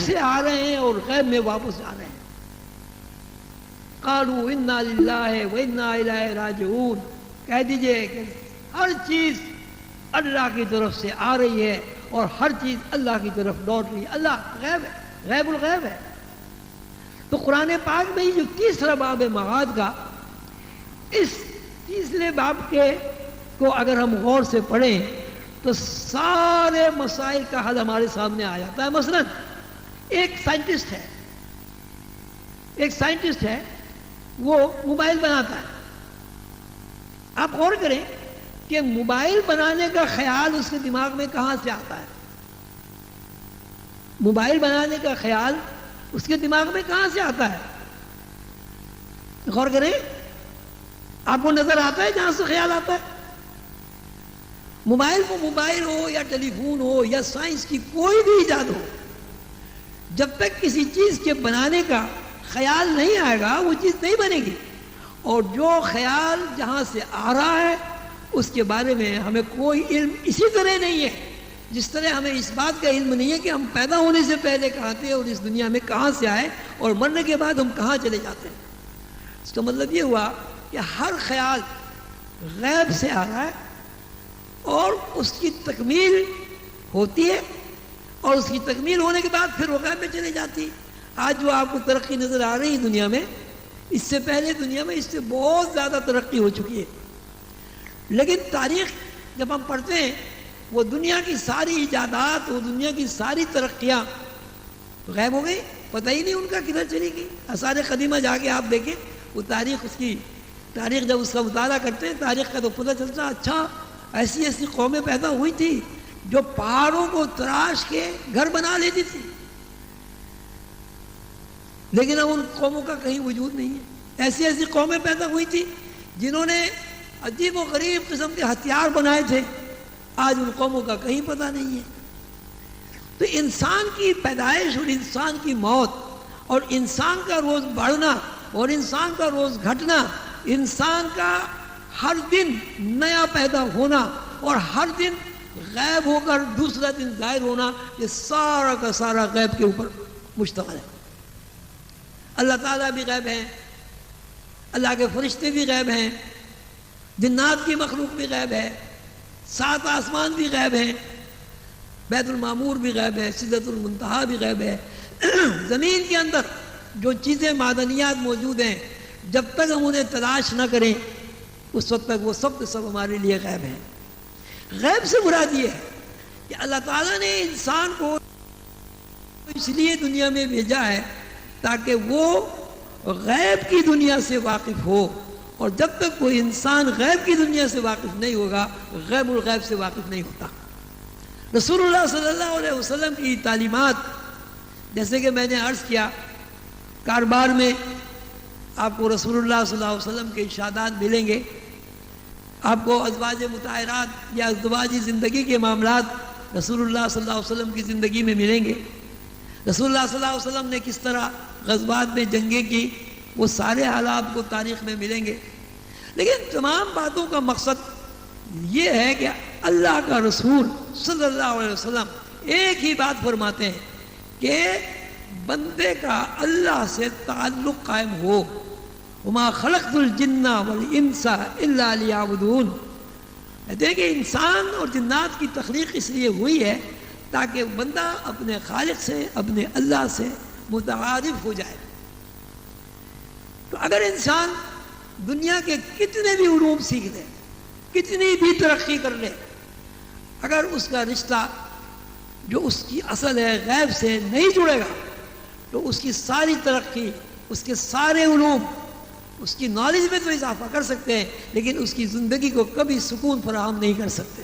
سے آ رہے ہیں اور غیب میں واپس جا رہے ہیں. قالوا انا للہ وانا الیہ راجعون. کہہ دیجئے کہ ہر چیز اللہ کی طرف سے آ رہی ہے اور ہر چیز اللہ کی طرف لوٹ رہی ہے. اللہ غیب ہے، غیب الغیب ہے. تو قرآن پاک میں جو تیسرا باب ہے معاد کا، اس تیسرے باب کو اگر ہم غور سے پڑھیں تو سارے مسائل کا حل ہمارے سامنے آ جاتا ہے. مثلا ایک سائنٹسٹ ہے وہ موبائل بناتا ہے. آپ غور کریں کہ موبائل بنانے کا خیال اس کے دماغ میں کہاں سے آتا ہے؟ موبائل بنانے کا خیال اس کے دماغ میں کہاں سے آتا ہے؟ غور کریں، آپ کو نظر آتا ہے جہاں سے خیال آتا ہے؟ موبائل ہو یا ٹیلی فون ہو یا سائنس کی کوئی بھی ایجاد ہو، جب تک کسی چیز کے بنانے کا خیال نہیں آئے گا وہ چیز نہیں بنے گی. اور جو خیال جہاں سے آ رہا ہے اس کے بارے میں ہمیں کوئی علم اسی طرح نہیں ہے جس طرح ہمیں اس بات کا علم نہیں ہے کہ ہم پیدا ہونے سے پہلے کہاں تھے اور اس دنیا میں کہاں سے آئے اور مرنے کے بعد ہم کہاں چلے جاتے ہیں. اس کا مطلب یہ ہوا کہ ہر خیال غیب سے آ رہا ہے اور اس کی تکمیل ہوتی ہے اور اس کی تکمیل ہونے کے بعد پھر وہ غیب میں چلے جاتی ہے. آج جو آپ کو ترقی نظر آ رہی ہے دنیا میں، اس سے پہلے دنیا میں اس سے بہت زیادہ ترقی ہو چکی ہے. لیکن تاریخ جب ہم پڑھتے ہیں وہ دنیا کی ساری ایجادات، وہ دنیا کی ساری ترقیاں غائب ہو گئی، پتہ ہی نہیں ان کا کدھر چلی گئی. آثار قدیمہ جا کے آپ دیکھیں وہ تاریخ جب اس کا مطالعہ کرتے ہیں تاریخ کا تو پتہ چلتا اچھا ایسی ایسی قومیں پیدا ہوئی تھی جو پہاڑوں کو تراش کے گھر بنا لیتی تھی، لیکن اب ان قوموں کا کہیں وجود نہیں ہے. ایسی ایسی قومیں پیدا ہوئی تھی جنہوں نے عجیب و غریب قسم کے ہتھیار بنائے تھے، آج ان قوموں کا کہیں پتہ نہیں ہے. تو انسان کی پیدائش اور انسان کی موت اور انسان کا روز بڑھنا اور انسان کا روز گھٹنا، انسان کا ہر دن نیا پیدا ہونا اور ہر دن غائب ہو کر دوسرا دن ظاہر ہونا، یہ سارا کا سارا غیب کے اوپر مشتمل ہے. اللہ تعالیٰ بھی غیب ہیں، اللہ کے فرشتے بھی غیب ہیں، جنات کی مخلوق بھی غیب ہے، 7 آسمان بھی غیب ہیں، بیت المعمور بھی غیب ہے، سدرۃ المنتہا بھی غیب ہے. زمین کے اندر جو چیزیں معدنیات موجود ہیں جب تک ہم انہیں تلاش نہ کریں اس وقت تک وہ سب کے سب ہمارے لیے غیب ہیں. غیب سے مراد یہ ہے کہ اللہ تعالیٰ نے انسان کو اس لیے دنیا میں بھیجا ہے تاکہ وہ غیب کی دنیا سے واقف ہو، اور جب تک کوئی انسان غیب کی دنیا سے واقف نہیں ہوگا غیب الغیب سے واقف نہیں ہوتا. رسول اللہ صلی اللہ علیہ وسلم کی تعلیمات، جیسے کہ میں نے عرض کیا، کاروبار میں آپ کو رسول اللہ صلی اللہ علیہ وسلم کے ارشادات ملیں گے، آپ کو ازواج مطہرات یا ازدواجی زندگی کے معاملات رسول اللہ صلی اللہ علیہ وسلم کی زندگی میں ملیں گے. رسول اللہ صلی اللہ علیہ وسلم نے کس طرح غزوات میں جنگیں کی وہ سارے حالات کو تاریخ میں ملیں گے. لیکن تمام باتوں کا مقصد یہ ہے کہ اللہ کا رسول صلی اللہ علیہ وسلم ایک ہی بات فرماتے ہیں کہ بندے کا اللہ سے تعلق قائم ہو. وما خلقت الجن والانس الا لیعبدون. دیکھیں انسان اور جنات کی تخلیق اس لیے ہوئی ہے تاکہ بندہ اپنے خالق سے، اپنے اللہ سے متعارف ہو جائے. تو اگر انسان دنیا کے کتنے بھی علوم سیکھ لے، کتنی بھی ترقی کر لے، اگر اس کا رشتہ جو اس کی اصل ہے غیب سے نہیں جڑے گا تو اس کی ساری ترقی، اس کے سارے علوم، اس کی نالج میں تو اضافہ کر سکتے ہیں لیکن اس کی زندگی کو کبھی سکون فراہم نہیں کر سکتے.